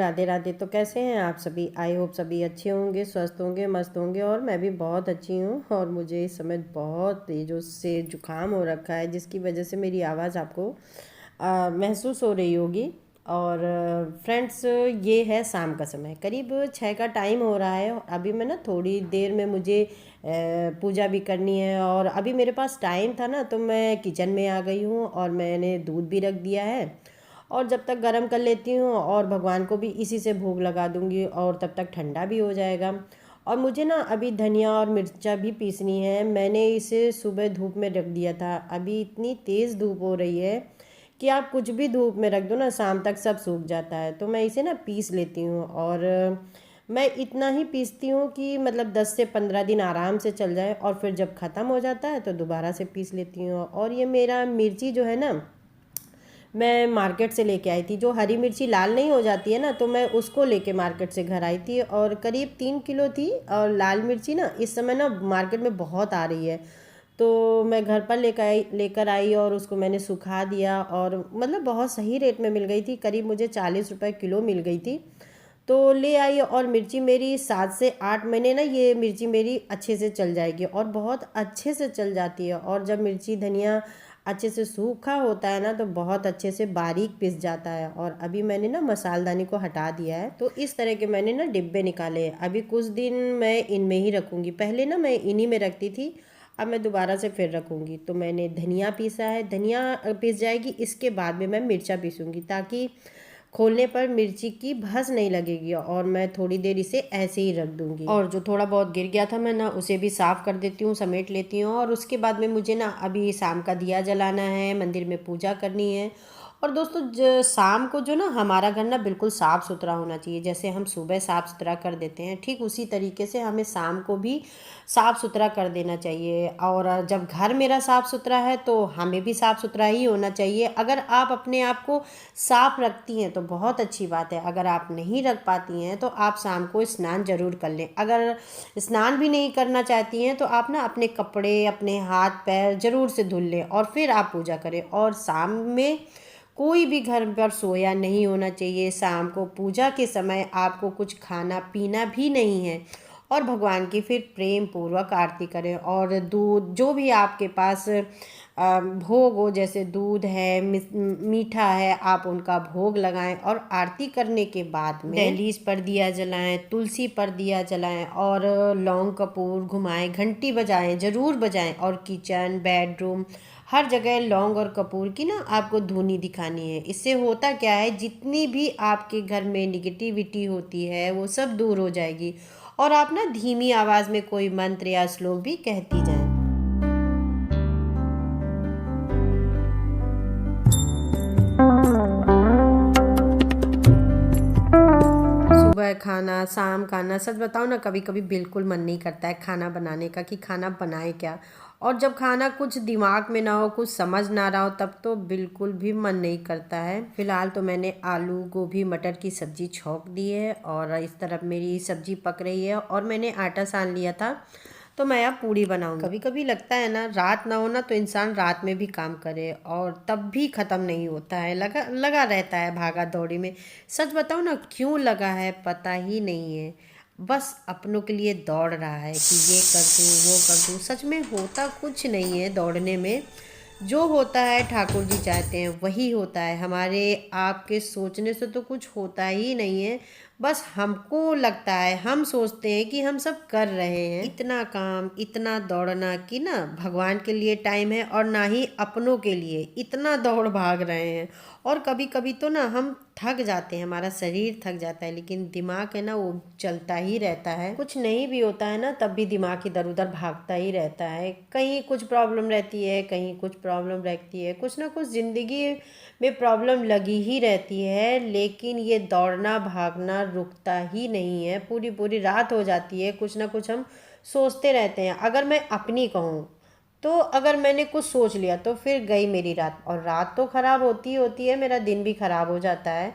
राधे राधे। तो कैसे हैं आप सभी? आई होप सभी अच्छे होंगे, स्वस्थ होंगे, मस्त होंगे। और मैं भी बहुत अच्छी हूँ। और मुझे इस समय बहुत तेज़ों से जुकाम हो रखा है, जिसकी वजह से मेरी आवाज़ आपको महसूस हो रही होगी। और फ्रेंड्स, ये है शाम का समय, करीब 6 का टाइम हो रहा है। अभी मैं ना थोड़ी देर में मुझे पूजा भी करनी है, और अभी मेरे पास टाइम था ना, तो मैं किचन में आ गई हूँ और मैंने दूध भी रख दिया है। और जब तक गर्म कर लेती हूँ और भगवान को भी इसी से भोग लगा दूँगी, और तब तक ठंडा भी हो जाएगा। और मुझे ना अभी धनिया और मिर्चा भी पीसनी है। मैंने इसे सुबह धूप में रख दिया था। अभी इतनी तेज़ धूप हो रही है कि आप कुछ भी धूप में रख दो ना, शाम तक सब सूख जाता है। तो मैं इसे ना पीस लेती हूँ, और मैं इतना ही पीसती हूँ कि मतलब 10 से 15 दिन आराम से चल जाए, और फिर जब ख़त्म हो जाता है तो दोबारा से पीस लेती हूँ। और ये मेरा मिर्ची जो है ना, मैं मार्केट से लेके आई थी। जो हरी मिर्ची लाल नहीं हो जाती है ना, तो मैं उसको लेके मार्केट से घर आई थी, और करीब 3 किलो थी। और लाल मिर्ची ना इस समय ना मार्केट में बहुत आ रही है, तो मैं घर पर लेकर आई और उसको मैंने सुखा दिया। और मतलब बहुत सही रेट में मिल गई थी, करीब मुझे 40 रुपये किलो मिल गई थी। तो ले आई, और मिर्ची मेरी 7 से 8 महीने ना, ये मिर्ची मेरी अच्छे से चल जाएगी, और बहुत अच्छे से चल जाती है। और जब मिर्ची धनिया अच्छे से सूखा होता है ना, तो बहुत अच्छे से बारीक पिस जाता है। और अभी मैंने ना मसालदानी को हटा दिया है, तो इस तरह के मैंने ना डिब्बे निकाले हैं। अभी कुछ दिन मैं इनमें ही रखूँगी। पहले ना मैं इन्हीं में रखती थी, अब मैं दोबारा से फिर रखूँगी। तो मैंने धनिया पीसा है, धनिया पीस जाएगी, इसके बाद में मैं मिर्चा पीसूँगी, ताकि खोलने पर मिर्ची की भस नहीं लगेगी। और मैं थोड़ी देर इसे ऐसे ही रख दूंगी। और जो थोड़ा बहुत गिर गया था मैं ना उसे भी साफ़ कर देती हूँ, समेट लेती हूँ। और उसके बाद में मुझे ना अभी शाम का दिया जलाना है, मंदिर में पूजा करनी है। और दोस्तों, शाम को जो ना हमारा घर ना बिल्कुल साफ़ सुथरा होना चाहिए। जैसे हम सुबह साफ़ सुथरा कर देते हैं, ठीक उसी तरीके से हमें शाम को भी साफ़ सुथरा कर देना चाहिए। और जब घर मेरा साफ़ सुथरा है, तो हमें भी साफ़ सुथरा ही होना चाहिए। अगर आप अपने आप को साफ़ रखती हैं तो बहुत अच्छी बात है। अगर आप नहीं रख पाती हैं तो आप शाम को स्नान ज़रूर कर लें। अगर स्नान भी नहीं करना चाहती हैं तो आप ना अपने कपड़े, अपने हाथ पैर ज़रूर से धुल लें, और फिर आप पूजा करें। और शाम में कोई भी घर पर सोया नहीं होना चाहिए। शाम को पूजा के समय आपको कुछ खाना पीना भी नहीं है। और भगवान की फिर प्रेम पूर्वक आरती करें। और दूध, जो भी आपके पास भोग हो, जैसे दूध है, मीठा है, आप उनका भोग लगाएं। और आरती करने के बाद में दहलीज पर दिया जलाएं, तुलसी पर दिया जलाएं, और लौंग कपूर घुमाएं, घंटी बजाएं, ज़रूर बजाएं। और किचन, बेडरूम, हर जगह लौंग और कपूर की ना आपको धुनी दिखानी है। इससे होता क्या है, जितनी भी आपके घर में निगेटिविटी होती है वो सब दूर हो जाएगी। और आप ना धीमी आवाज़ में कोई मंत्र या श्लोक भी कहती जाएं। सुबह खाना, शाम खाना, सच बताओ ना, कभी कभी बिल्कुल मन नहीं करता है खाना बनाने का, कि खाना बनाए क्या। और जब खाना कुछ दिमाग में ना हो, कुछ समझ ना रहा हो, तब तो बिल्कुल भी मन नहीं करता है। फिलहाल तो मैंने आलू गोभी मटर की सब्ज़ी छौंक दी है, और इस तरफ मेरी सब्ज़ी पक रही है। और मैंने आटा सान लिया था, तो मैं अब पूड़ी बनाऊंगी। कभी कभी लगता है ना, रात ना हो ना तो इंसान रात में भी काम करे, और तब भी ख़त्म नहीं होता है, लगा लगा रहता है भागा दौड़ी में। सच बताओ ना, क्यों लगा है पता ही नहीं है। बस अपनों के लिए दौड़ रहा है कि ये कर दूँ, वो कर दूँ। सच में होता कुछ नहीं है दौड़ने में। जो होता है ठाकुर जी चाहते हैं वही होता है। हमारे आपके सोचने से तो कुछ होता ही नहीं है। बस हमको लगता है, हम सोचते हैं कि हम सब कर रहे हैं। इतना काम, इतना दौड़ना कि ना भगवान के लिए टाइम है, और ना ही अपनों के लिए। इतना दौड़ भाग रहे हैं। और कभी कभी तो ना हम थक जाते हैं, हमारा शरीर थक जाता है, लेकिन दिमाग है ना वो चलता ही रहता है। कुछ नहीं भी होता है ना, तब भी दिमाग इधर उधर भागता ही रहता है। कहीं कुछ प्रॉब्लम रहती है, कहीं कुछ प्रॉब्लम रहती है, कुछ ना कुछ ज़िंदगी में प्रॉब्लम लगी ही रहती है। लेकिन ये दौड़ना भागना रुकता ही नहीं है। पूरी पूरी रात हो जाती है, कुछ ना कुछ हम सोचते रहते हैं। अगर मैं अपनी कहूँ, तो अगर मैंने कुछ सोच लिया तो फिर गई मेरी रात। और रात तो ख़राब होती ही होती है, मेरा दिन भी ख़राब हो जाता है।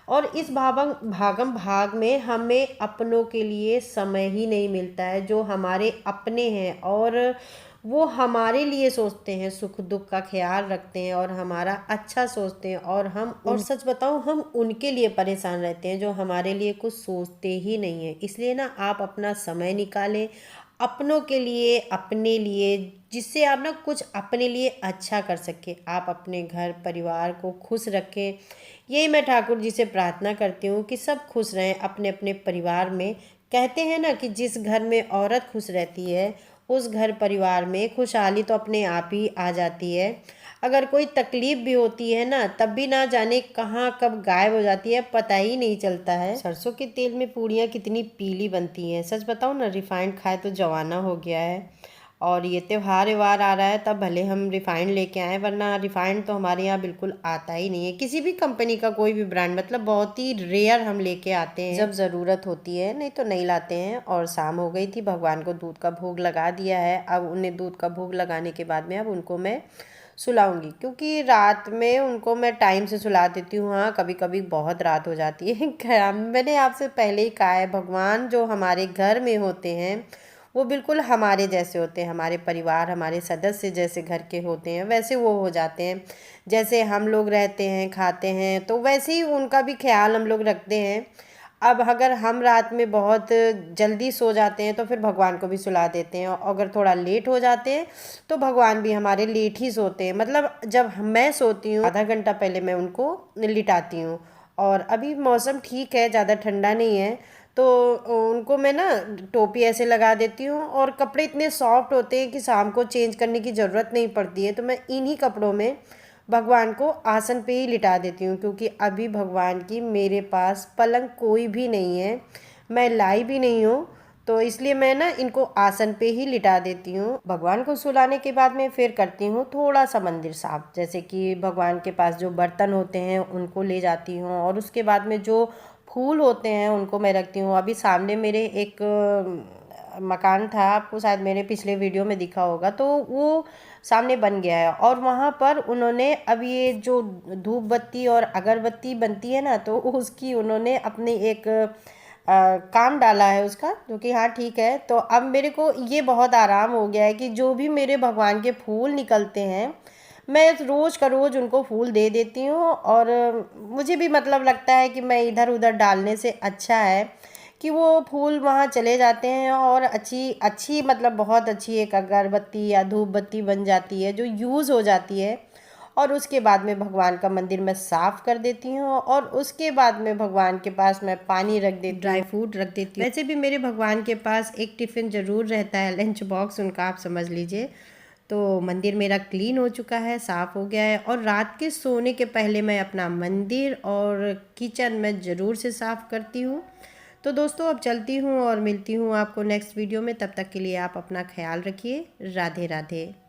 और इस भागम भाग में हमें अपनों के लिए समय ही नहीं मिलता है, जो हमारे अपने हैं। और वो हमारे लिए सोचते हैं, सुख दुख का ख्याल रखते हैं और हमारा अच्छा सोचते हैं, और सच बताऊं हम उनके लिए परेशान रहते हैं जो हमारे लिए कुछ सोचते ही नहीं है। इसलिए ना आप अपना समय निकालें अपनों के लिए, अपने लिए, जिससे आप ना कुछ अपने लिए अच्छा कर सके, आप अपने घर परिवार को खुश रखें। यही मैं ठाकुर जी से प्रार्थना करती हूँ कि सब खुश रहें अपने अपने परिवार में। कहते हैं ना कि जिस घर में औरत खुश रहती है उस घर परिवार में खुशहाली तो अपने आप ही आ जाती है। अगर कोई तकलीफ भी होती है ना, तब भी ना जाने कहाँ कब गायब हो जाती है, पता ही नहीं चलता है। सरसों के तेल में पूड़ियाँ कितनी पीली बनती हैं, सच बताऊँ ना, रिफाइंड खाए तो जवाना हो गया है। और ये त्योहार व्यवहार आ रहा है तब भले हम रिफाइंड लेके आए, वरना रिफाइंड तो हमारे यहाँ बिल्कुल आता ही नहीं है, किसी भी कंपनी का कोई भी ब्रांड, मतलब बहुत ही रेयर हम लेके आते हैं जब ज़रूरत होती है, नहीं तो नहीं लाते हैं। और शाम हो गई थी, भगवान को दूध का भोग लगा दिया है। अब उन्हें दूध का भोग लगाने के बाद में अब उनको मैं सुलाऊंगी, क्योंकि रात में उनको मैं टाइम से सुला देती हूँ। हाँ, कभी कभी बहुत रात हो जाती है। मैंने आपसे पहले ही कहा है, भगवान जो हमारे घर में होते हैं वो बिल्कुल हमारे जैसे होते हैं, हमारे परिवार, हमारे सदस्य जैसे घर के होते हैं वैसे वो हो जाते हैं। जैसे हम लोग रहते हैं, खाते हैं, तो वैसे ही उनका भी ख्याल हम लोग रखते हैं। अब अगर हम रात में बहुत जल्दी सो जाते हैं तो फिर भगवान को भी सुला देते हैं, और अगर थोड़ा लेट हो जाते हैं तो भगवान भी हमारे लेट ही सोते हैं। मतलब जब मैं सोती हूँ आधा घंटा पहले मैं उनको लिटाती हूँ। और अभी मौसम ठीक है, ज़्यादा ठंडा नहीं है, तो उनको मैं ना टोपी ऐसे लगा देती हूँ, और कपड़े इतने सॉफ्ट होते हैं कि शाम को चेंज करने की ज़रूरत नहीं पड़ती है। तो मैं इन्हीं कपड़ों में भगवान को आसन पे ही लिटा देती हूँ, क्योंकि अभी भगवान की मेरे पास पलंग कोई भी नहीं है, मैं लाई भी नहीं हूँ, तो इसलिए मैं ना इनको आसन पे ही लिटा देती हूँ। भगवान को सुलाने के बाद में फिर करती हूँ थोड़ा सा मंदिर साफ, जैसे कि भगवान के पास जो बर्तन होते हैं उनको ले जाती हूँ, और उसके बाद में जो फूल होते हैं उनको मैं रखती हूँ। अभी सामने मेरे एक मकान था, आपको शायद मेरे पिछले वीडियो में दिखा होगा, तो वो सामने बन गया है, और वहाँ पर उन्होंने अब ये जो धूप बत्ती और अगरबत्ती बनती है ना, तो उसकी उन्होंने अपने एक काम डाला है उसका, जो कि हाँ ठीक है। तो अब मेरे को ये बहुत आराम हो गया है कि जो भी मेरे भगवान के फूल निकलते हैं मैं रोज़ का रोज़ उनको फूल दे देती हूँ। और मुझे भी मतलब लगता है कि मैं इधर उधर डालने से अच्छा है कि वो फूल वहाँ चले जाते हैं, और अच्छी अच्छी मतलब बहुत अच्छी एक अगरबत्ती या धूप बत्ती बन जाती है जो यूज़ हो जाती है। और उसके बाद में भगवान का मंदिर मैं साफ़ कर देती हूँ, और उसके बाद में भगवान के पास मैं पानी रख देती हूँ, ड्राई फ्रूट रख देती हूँ। वैसे भी मेरे भगवान के पास एक टिफ़िन ज़रूर रहता है, लंच बॉक्स उनका, आप समझ लीजिए। तो मंदिर मेरा क्लीन हो चुका है, साफ़ हो गया है, और रात के सोने के पहले मैं अपना मंदिर और किचन में ज़रूर से साफ़ करती हूँ। तो दोस्तों अब चलती हूँ और मिलती हूँ आपको नेक्स्ट वीडियो में, तब तक के लिए आप अपना ख्याल रखिए। राधे राधे।